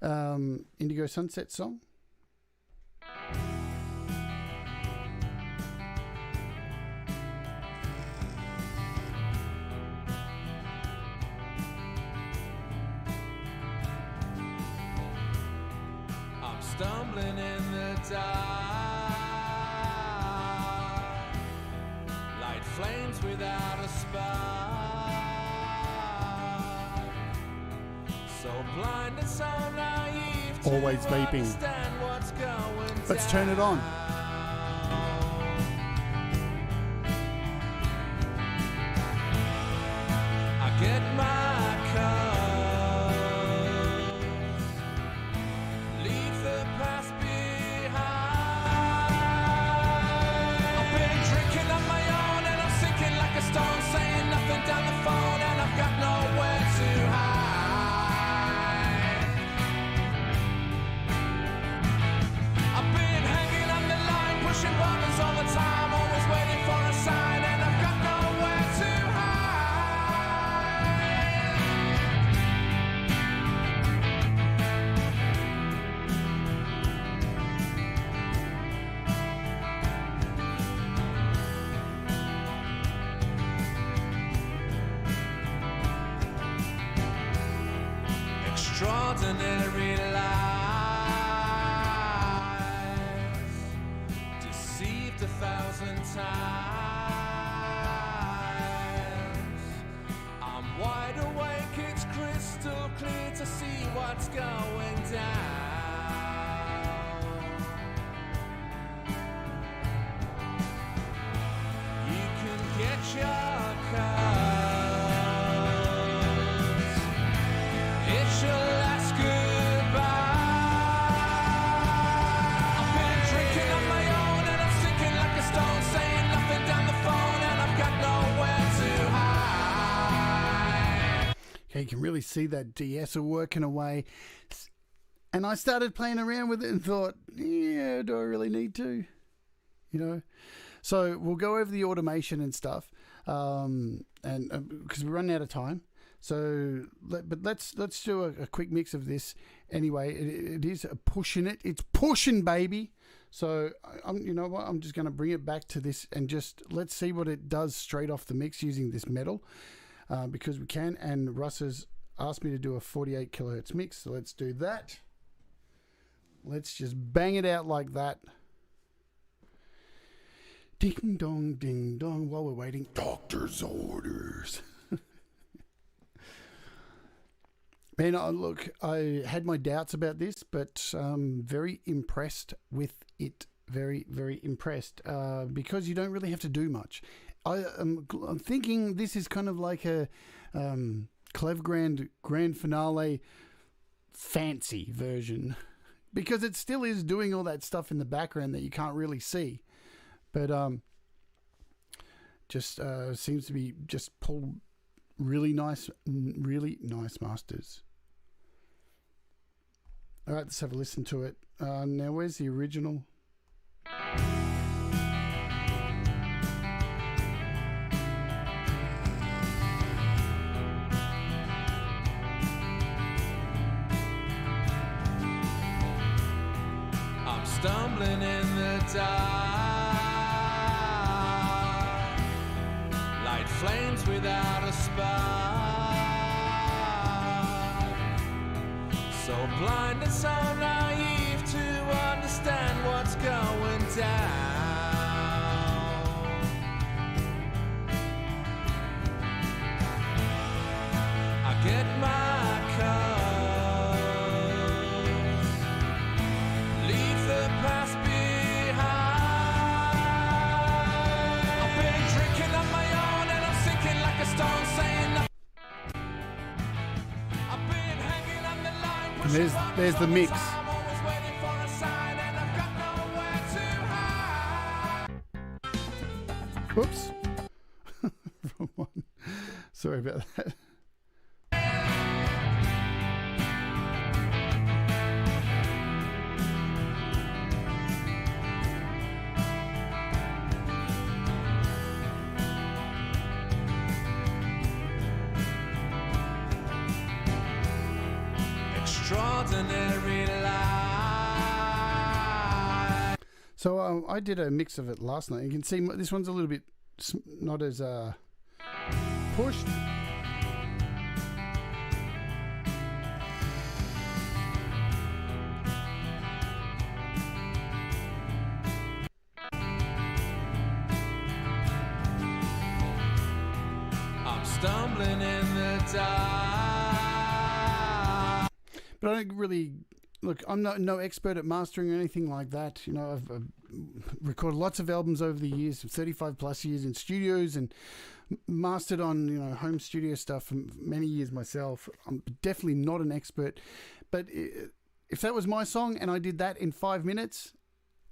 Indigo Sunset song. I'm stumbling in the dark, light flames without a spark, so blind and so naive to Always vaping. understand what's going Let's turn it on. I get my cup, leave the past behind. I've been drinking on my own and I'm sinking like a stone, saying nothing down the phone and I've got nowhere to hide. I've been hanging on the line, pushing buttons all the time, always waiting for a sign and I've got nowhere to hide. Extraordinary lies, deceived 1,000 times. I'm wide awake, it's crystal clear to see what's going down. You can get your cards, it's your last goodbye. I've been drinking on my own and I'm sinking like a stone, saying nothing down the phone and I've got nowhere to hide. Okay, you can really see that de-esser working away. And I started playing around with it and thought, yeah, do I really need to? So we'll go over the automation and stuff, and because we're running out of time. So, but let's do a quick mix of this anyway. It is pushing it. It's pushing, baby. So you know what? I'm just going to bring it back to this and just let's see what it does straight off the mix using this metal, because we can. And Russ has asked me to do a 48 kilohertz mix, so let's do that. Let's just bang it out like that. Ding dong, ding dong. While we're waiting, doctor's orders. Man, look, I had my doubts about this, but very impressed with it. Very, very impressed, because you don't really have to do much. I'm thinking this is kind of like a Clev Grand Finale fancy version, because it still is doing all that stuff in the background that you can't really see. But Just seems to be just pulled really nice masters. All right, let's have a listen to it. Now, where's the original? I'm stumbling in the dark, light flames without a spark, so blind and so naive to understand what's going down. I get my cup, leave the past behind. I've been drinking on my own and I'm sinking like a stone, saying nothing. I've been hanging on the line, And there's the mix. I'm always waiting for a sign and I've got nowhere to hide. Whoops. Wrong one. Sorry about that. Extraordinary life. So I did a mix of it last night. You can see this one's a little bit not as pushed. I'm stumbling in the dark. But I don't really look. I'm no expert at mastering or anything like that. You know, I've recorded lots of albums over the years, 35 plus years in studios, and mastered on home studio stuff for many years myself. I'm definitely not an expert, but if that was my song and I did that in 5 minutes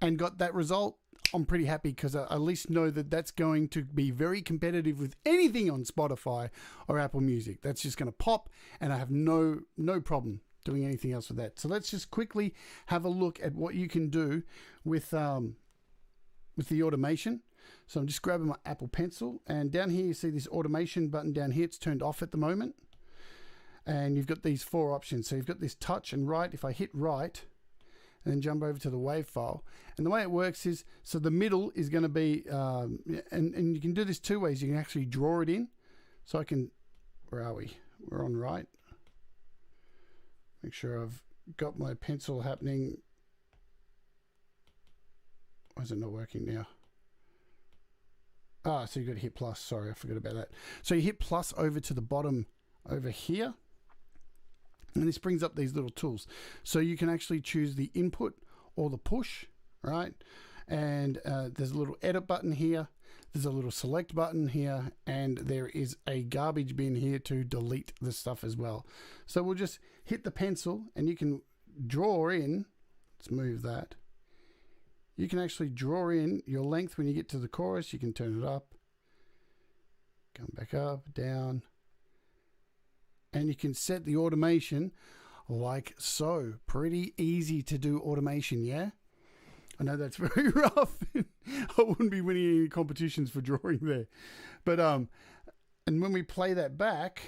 and got that result, I'm pretty happy, because I at least know that that's going to be very competitive with anything on Spotify or Apple Music. That's just going to pop, and I have no problem doing anything else with that. So let's just quickly have a look at what you can do with the automation. So I'm just grabbing my Apple Pencil, and down here you see this automation button down here. It's turned off at the moment, and you've got these 4 options. So you've got this touch and write. If I hit write and then jump over to the WAV file, and the way it works is, so the middle is going to be and you can do this 2 ways. You can actually draw it in. So I can, where are we? We're on write. Make sure I've got my pencil happening. Why is it not working now? So you've got to hit plus. Sorry, I forgot about that. So you hit plus over to the bottom over here, and this brings up these little tools. So you can actually choose the input or the push, right? And there's a little edit button here. There's a little select button here, and there is a garbage bin here to delete the stuff as well. So we'll just hit the pencil, and you can draw in. Let's move that. You can actually draw in your length when you get to the chorus. You can turn it up, come back up, down, and you can set the automation like so. Pretty easy to do automation, yeah? I know that's very rough. I wouldn't be winning any competitions for drawing there. But and when we play that back,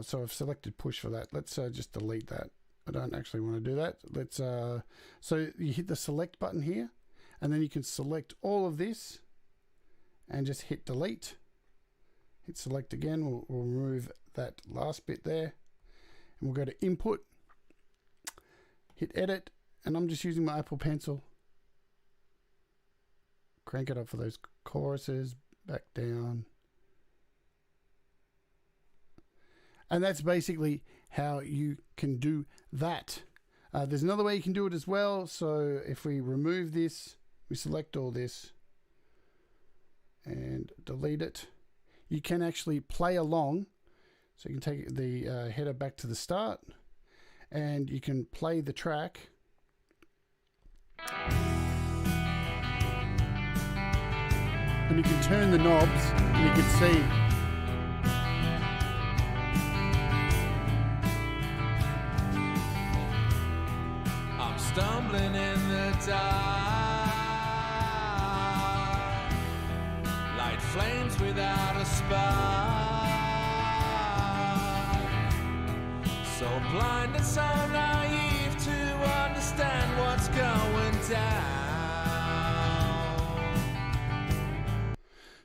so I've selected push for that. Let's just delete that. I don't actually want to do that. Let's so you hit the select button here, and then you can select all of this and just hit delete. Hit select again. We'll remove that last bit there, and we'll go to input, hit edit, and I'm just using my Apple Pencil. Crank it up for those choruses, back down. And that's basically how you can do that. There's another way you can do it as well. So if we remove this, we select all this and delete it, you can actually play along. So you can take the header back to the start, and you can play the track. And you can turn the knobs and you can see. I'm stumbling in the dark, light flames without a spark, so blind and so naive to understand what's going down.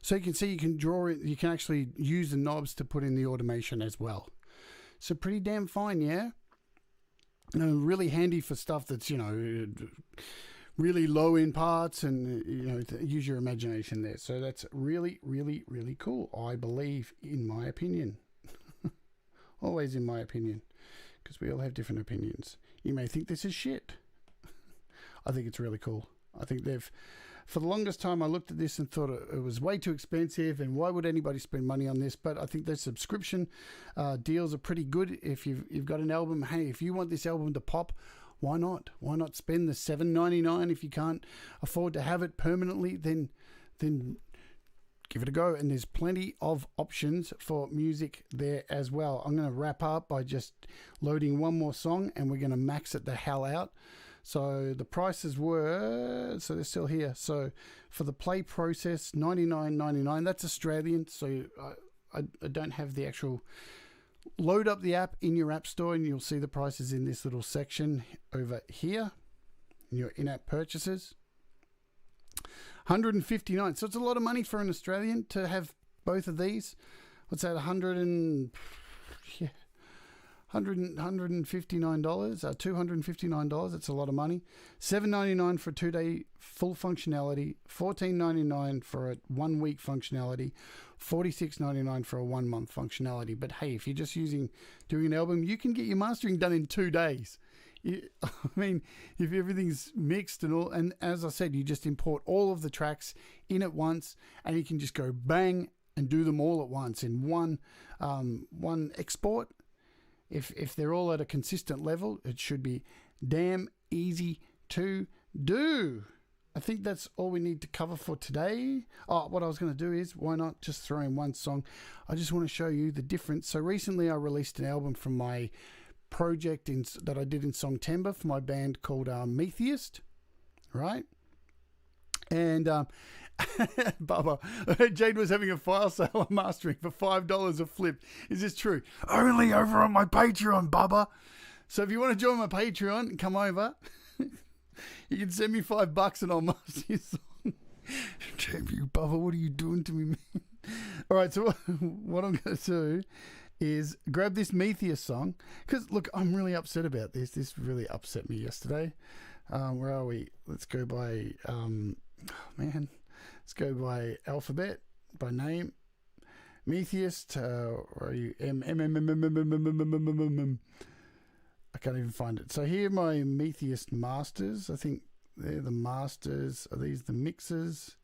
So you can see you can draw it, you can actually use the knobs to put in the automation as well. So pretty damn fine, yeah? Really handy for stuff that's, you know, really low in parts and, you know, use your imagination there. So that's really, really, really cool, I believe, in my opinion. Always in my opinion, because we all have different opinions. You may think this is shit. I think it's really cool. I think they've... For the longest time, I looked at this and thought it was way too expensive, and why would anybody spend money on this? But I think their subscription deals are pretty good. If you've got an album, hey, if you want this album to pop, why not? Why not spend the $7.99 if you can't afford to have it permanently? Then give it a go. And there's plenty of options for music there as well. I'm going to wrap up by just loading one more song, and we're going to max it the hell out. So the prices were, so they're still here. So for the play process, $99.99. That's Australian. So I don't have the actual. Load up the app in your app store, and you'll see the prices in this little section over here in your in-app purchases. $159. So it's a lot of money for an Australian to have both of these. What's that? $159. $259. That's a lot of money. $7.99 for a 2-day full functionality. $14.99 for a 1-week functionality. $46.99 for a 1-month functionality. But hey, if you're just doing an album, you can get your mastering done in 2 days. I mean, if everything's mixed and all, and as I said, you just import all of the tracks in at once, and you can just go bang and do them all at once in one export. If they're all at a consistent level, it should be damn easy to do. I think that's all we need to cover for today. Oh, what I was going to do is, why not just throw in one song? I just want to show you the difference. So recently I released an album from my project that I did in Songtember for my band called Metheist, right? And Bubba, Jade was having a file sale on mastering for $5 a flip. Is this true? Only over on my Patreon, Bubba. So if you want to join my Patreon and come over, you can send me $5 and I'll master your song. Damn you, Bubba, what are you doing to me, man? All right, so what I'm going to do is grab this Metheist song, because look, I'm really upset about this. This really upset me yesterday. Where are we? Let's go by let's go by alphabet, by name. Metheist, where are you? I can't even find it. So here are my Metheist masters. I think they're the masters. Are these the mixers?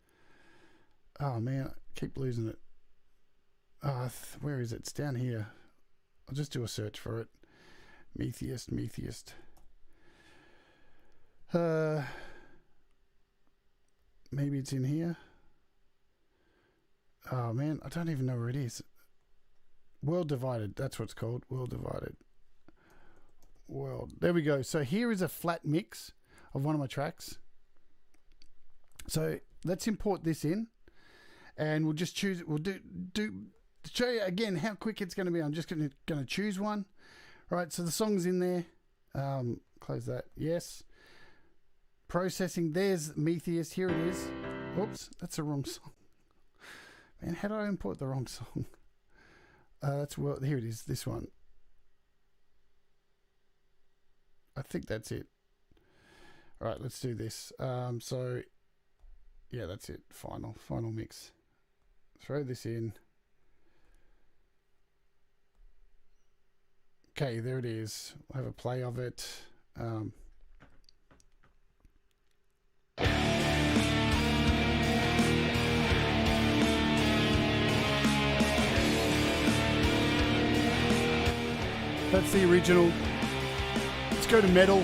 Oh man, I keep losing it. Where is it? It's down here. I'll just do a search for it. Metheist. Maybe it's in here. Oh man, I don't even know where it is. World Divided, that's what it's called. World Divided. There we go. So here is a flat mix of one of my tracks. So let's import this in, and we'll just choose. We'll do to show you again how quick it's going to be. I'm just going to choose one. Right. So the song's in there. Close that. Yes. Processing. There's Metheist. Here it is. Oops, that's the wrong song. Man, how do I import the wrong song? Here it is. This one. I think that's it. All right, let's do this. So, yeah, that's it. Final mix. Throw this in. Okay, there it is. We'll have a play of it. That's the original. Let's go to metal.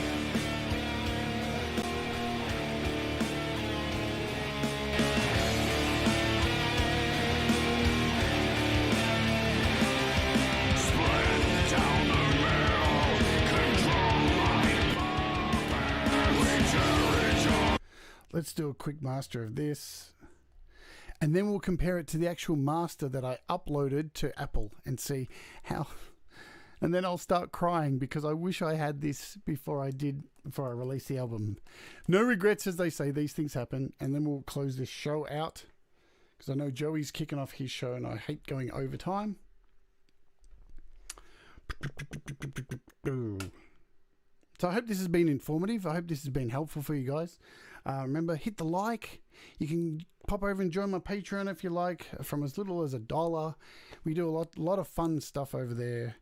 let's do a quick master of this. And then we'll compare it to the actual master that I uploaded to Apple and see how... And then I'll start crying because I wish I had this before I released the album. No regrets, as they say. These things happen. And then we'll close this show out because I know Joey's kicking off his show and I hate going overtime. So I hope this has been informative. I hope this has been helpful for you guys. Remember, hit the like. You can pop over and join my Patreon if you like, from as little as $1. We do a lot of fun stuff over there.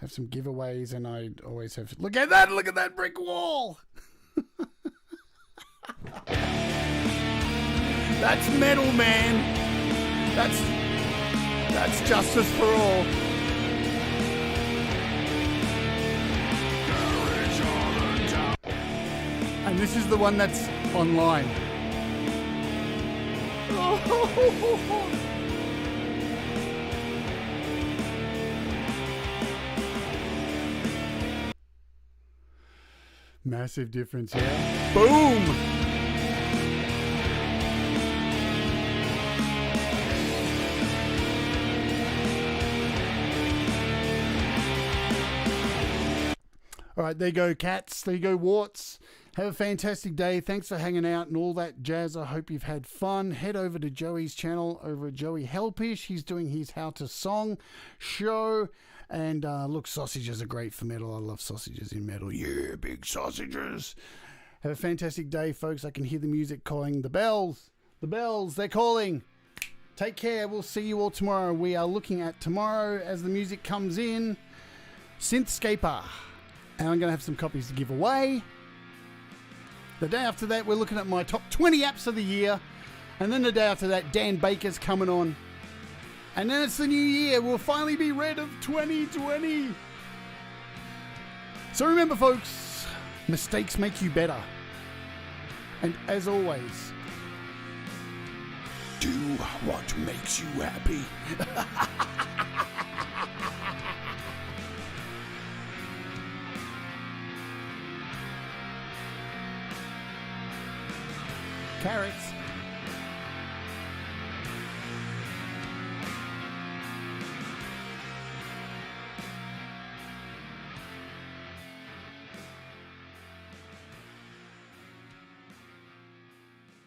Have some giveaways, and I always have... Look at that brick wall! That's metal, man! That's justice for all. And this is the one that's online. Massive difference here. Boom! All right, there you go, cats. There you go, warts. Have a fantastic day. Thanks for hanging out and all that jazz. I hope you've had fun. Head over to Joey's channel over at Joey Helpish. He's doing his How to Song show. And look, sausages are great for metal. I love sausages in metal. Yeah, big sausages. Have a fantastic day, folks. I can hear the music calling. The bells, they're calling. Take care. We'll see you all tomorrow. We are looking at tomorrow as the music comes in. Synthscaper. And I'm going to have some copies to give away. The day after that, we're looking at my top 20 apps of the year. And then the day after that, Dan Baker's coming on. And then it's the new year. We'll finally be rid of 2020. So remember, folks, mistakes make you better. And as always, do what makes you happy.